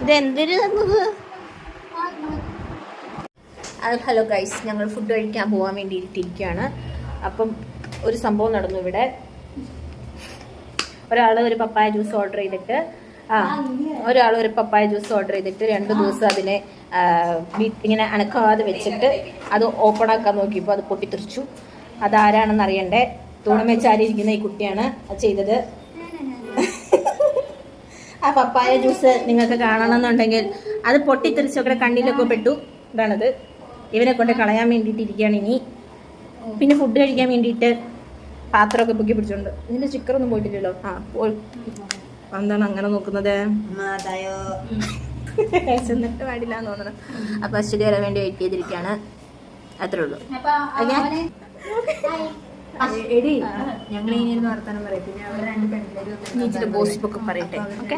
ഇതെന്തൊരു തന്നത്? Hello guys, ഞങ്ങൾ ഫുഡ് കഴിക്കാൻ പോകാൻ വേണ്ടി ഇരിക്കുകയാണ്. അപ്പം ഒരു സംഭവം നടന്നു ഇവിടെ. ഒരാൾ ഒരു പപ്പായ ജ്യൂസ് ഓർഡർ ചെയ്തിട്ട് 2 ദിവസം അതിനെ ഇങ്ങനെ അനക്കാതെ വെച്ചിട്ട് അത് ഓപ്പൺ ആക്കാൻ നോക്കിയപ്പോൾ അത് പൊട്ടിത്തെറിച്ചു. അതാരാണെന്ന് അറിയണ്ടേ. തൂണമേച്ചാരി ഇരിക്കുന്ന ഈ കുട്ടിയാണ് അത് ചെയ്തത്. ആ പപ്പായ ജ്യൂസ് നിങ്ങൾക്ക് കാണണമെന്നുണ്ടെങ്കിൽ അത് പൊട്ടിത്തെറിച്ചൊക്കെ കണ്ണിലൊക്കെ പെട്ടു. ഇതാണത്. ഇവനെ കൊണ്ട് കളയാൻ വേണ്ടിയിട്ട് ഇരിക്കുകയാണ് ഇനി. പിന്നെ ഫുഡ് കഴിക്കാൻ വേണ്ടിയിട്ട് പാത്രമൊക്കെ പൊക്കി പിടിച്ചോണ്ട്. ഇതിന്റെ സ്റ്റിക്കറൊന്നും പോയിട്ടില്ലല്ലോ. എന്താണ് അങ്ങനെ നോക്കുന്നത്? എന്നിട്ട് പാടില്ല എന്ന് തോന്നണം. അപ്പൊ അശ്വതി വരാൻ വേണ്ടി വെയിറ്റ് ചെയ്തിരിക്കുകയാണ്. അത്രേ ഉള്ളൂ. എടി ഞങ്ങൾ ഇനി വർത്താനം പറയും. പിന്നെ അവിടെ 2 പെൺപിള്ളേരും ഗോസിപ്പൊക്കെ പറയട്ടെ. ഓക്കെ.